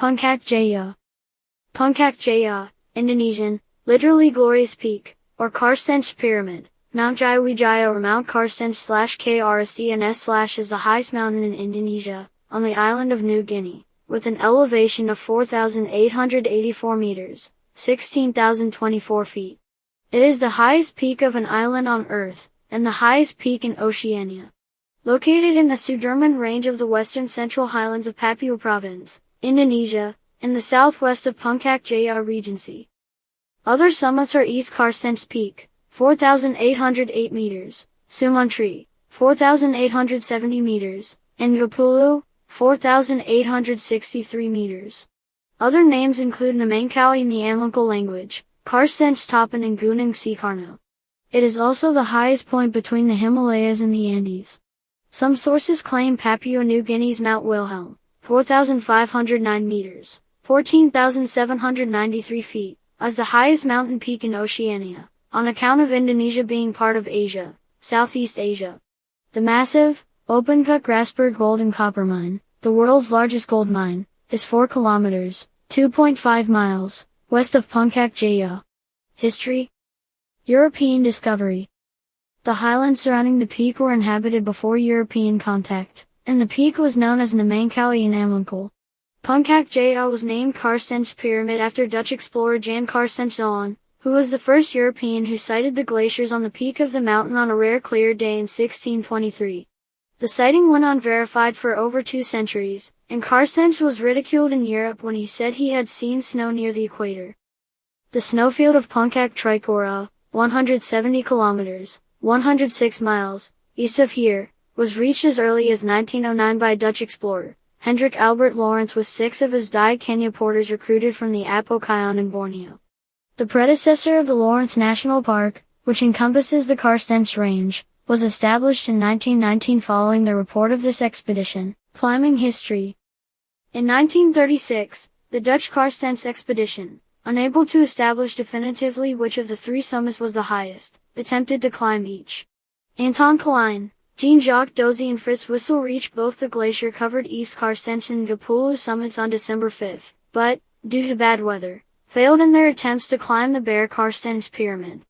Puncak Jaya. Puncak Jaya, Indonesian, literally glorious peak, or Carstensz Pyramid. Mount Jayawijaya or Mount Carstensz/ʻkɑːrstəns/ is the highest mountain in Indonesia, on the island of New Guinea, with an elevation of 4,884 meters, 16,024 feet. It is the highest peak of an island on Earth, and the highest peak in Oceania. Located in the Sudirman Range of the western central highlands of Papua Province, Indonesia, in the southwest of Puncak Jaya Regency. Other summits are East Carstensz Peak, 4,808 meters, Sumantri, 4,870 meters, and Gapulu, 4,863 meters. Other names include Namangkawi in the Amangkal language, Carstensz Topan and Gunung Soekarno. It is also the highest point between the Himalayas and the Andes. Some sources claim Papua New Guinea's Mount Wilhelm, 4,509 meters, 14,793 feet, as the highest mountain peak in Oceania, on account of Indonesia being part of Asia, Southeast Asia. The massive, open-cut Grasberg gold and copper mine, the world's largest gold mine, is 4 kilometers, 2.5 miles, west of Puncak Jaya. History. European discovery. The highlands surrounding the peak were inhabited before European contact, and the peak was known as Namangkawi in Amangkal. Puncak Jaya was named Carstensz Pyramid after Dutch explorer Jan Carstensz, who was the first European who sighted the glaciers on the peak of the mountain on a rare clear day in 1623. The sighting went unverified for over 2 centuries, and Carstensz was ridiculed in Europe when he said he had seen snow near the equator. The snowfield of Puncak Trikora, 170 kilometers, 106 miles, east of here, was reached as early as 1909 by Dutch explorer Hendrik Albert Lawrence with 6 of his Dai Kenya porters recruited from the Apokayon in Borneo. The predecessor of the Lawrence National Park, which encompasses the Carstensz Range, was established in 1919 following the report of this expedition. Climbing history. In 1936, the Dutch Carstensz expedition, unable to establish definitively which of the 3 summits was the highest, attempted to climb each. Anton Klein, Jean-Jacques Dozy and Fritz Wissel reached both the glacier-covered East Carstensz and Gapulu summits on December 5, but, due to bad weather, failed in their attempts to climb the bare Carstensz Pyramid.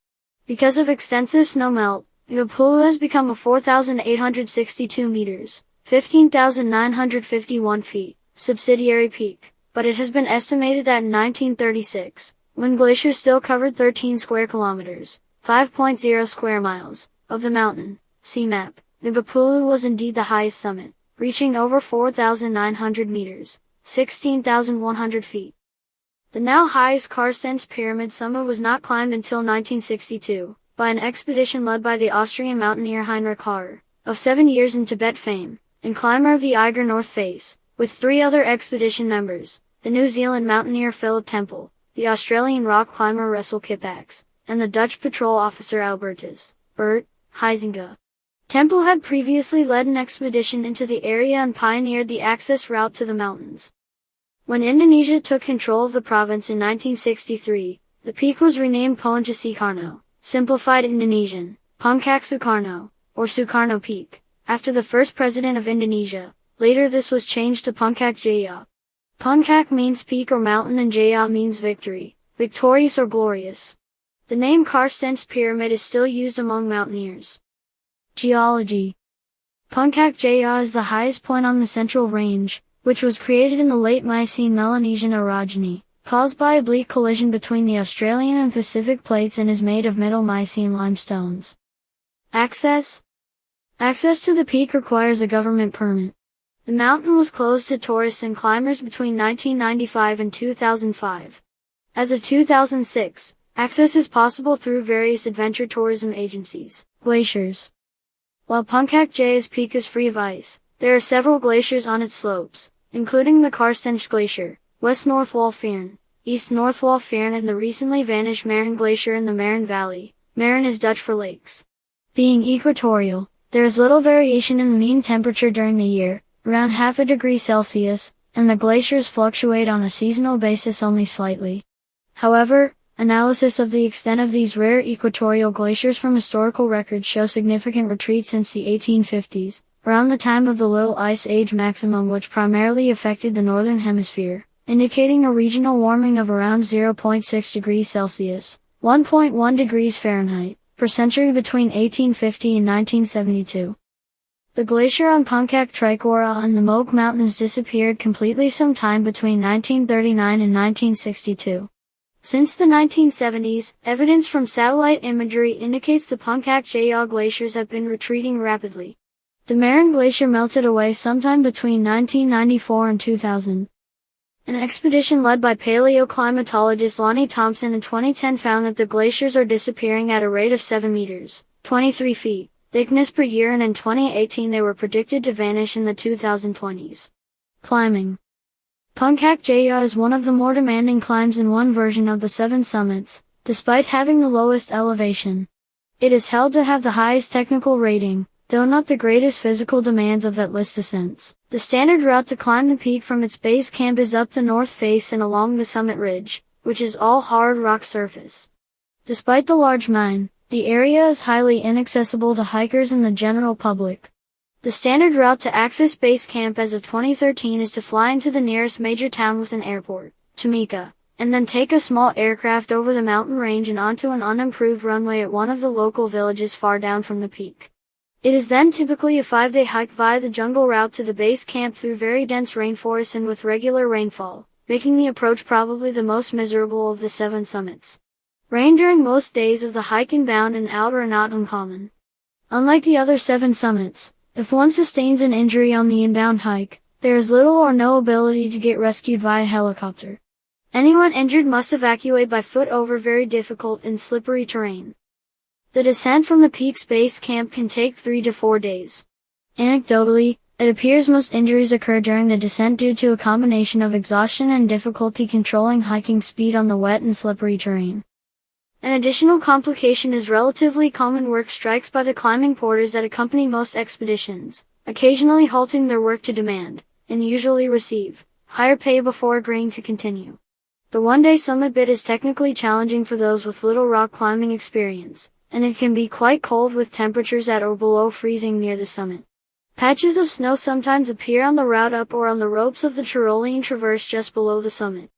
Because of extensive snowmelt, Gapulu has become a 4,862 meters, 15,951 feet, subsidiary peak, but it has been estimated that in 1936, when glaciers still covered 13 square kilometers, 5.0 square miles, of the mountain, see map, the Gapulu was indeed the highest summit, reaching over 4,900 meters, 16,100 feet. The now highest Carstensz Pyramid summit was not climbed until 1962, by an expedition led by the Austrian mountaineer Heinrich Harrer, of 7 years in Tibet fame, and climber of the Eiger North Face, with 3 other expedition members, the New Zealand mountaineer Philip Temple, the Australian rock climber Russell Kippax, and the Dutch patrol officer Albertus Bert Huizinga. Temple had previously led an expedition into the area and pioneered the access route to the mountains. When Indonesia took control of the province in 1963, the peak was renamed Puncak Soekarno, simplified Indonesian, Puncak Soekarno, or Soekarno Peak, after the first president of Indonesia. Later this was changed to Puncak Jaya. Puncak means peak or mountain and Jaya means victory, victorious or glorious. The name Carstensz Pyramid is still used among mountaineers. Geology. Puncak Jaya is the highest point on the Central Range, which was created in the late Miocene Melanesian orogeny, caused by a oblique collision between the Australian and Pacific plates and is made of Middle Miocene limestones. Access. Access to the peak requires a government permit. The mountain was closed to tourists and climbers between 1995 and 2005. As of 2006, access is possible through various adventure tourism agencies. Glaciers. While Puncak Jaya's peak is free of ice, there are several glaciers on its slopes, including the Carstensz Glacier, West Northwall Fearn, East Northwall Fearn and the recently vanished Maren Glacier in the Maren Valley. Maren is Dutch for lakes. Being equatorial, there is little variation in the mean temperature during the year, around half a degree Celsius, and the glaciers fluctuate on a seasonal basis only slightly. However, analysis of the extent of these rare equatorial glaciers from historical records show significant retreat since the 1850s, around the time of the Little Ice Age maximum which primarily affected the northern hemisphere. indicating a regional warming of around 0.6 degrees Celsius, 1.1 degrees Fahrenheit, per century between 1850 and 1972. The glacier on Puncak Jaya and the Moke Mountains disappeared completely sometime between 1939 and 1962. Since the 1970s, evidence from satellite imagery indicates the Puncak Jaya glaciers have been retreating rapidly. The Marin Glacier melted away sometime between 1994 and 2000. An expedition led by paleoclimatologist Lonnie Thompson in 2010 found that the glaciers are disappearing at a rate of 7 meters, 23 feet, thickness per year, and in 2018 they were predicted to vanish in the 2020s. Climbing. Puncak Jaya is one of the more demanding climbs in one version of the 7 summits, despite having the lowest elevation. It is held to have the highest technical rating, though not the greatest physical demands of that list ascents. The standard route to climb the peak from its base camp is up the north face and along the summit ridge, which is all hard rock surface. Despite the large mound, the area is highly inaccessible to hikers and the general public. The standard route to access base camp as of 2013 is to fly into the nearest major town with an airport, Timika, and then take a small aircraft over the mountain range and onto an unimproved runway at one of the local villages far down from the peak. It is then typically a 5-day hike via the jungle route to the base camp through very dense rainforests and with regular rainfall, making the approach probably the most miserable of the 7 summits. Rain during most days of the hike inbound and out are not uncommon. Unlike the other 7 summits, if one sustains an injury on the inbound hike, there is little or no ability to get rescued via helicopter. Anyone injured must evacuate by foot over very difficult and slippery terrain. The descent from the peak's base camp can take 3 to 4 days. Anecdotally, it appears most injuries occur during the descent due to a combination of exhaustion and difficulty controlling hiking speed on the wet and slippery terrain. An additional complication is relatively common work strikes by the climbing porters that accompany most expeditions, occasionally halting their work to demand, and usually receive, higher pay before agreeing to continue. The one-day summit bit is technically challenging for those with little rock climbing experience, and it can be quite cold with temperatures at or below freezing near the summit. Patches of snow sometimes appear on the route up or on the ropes of the Tyrolean traverse just below the summit.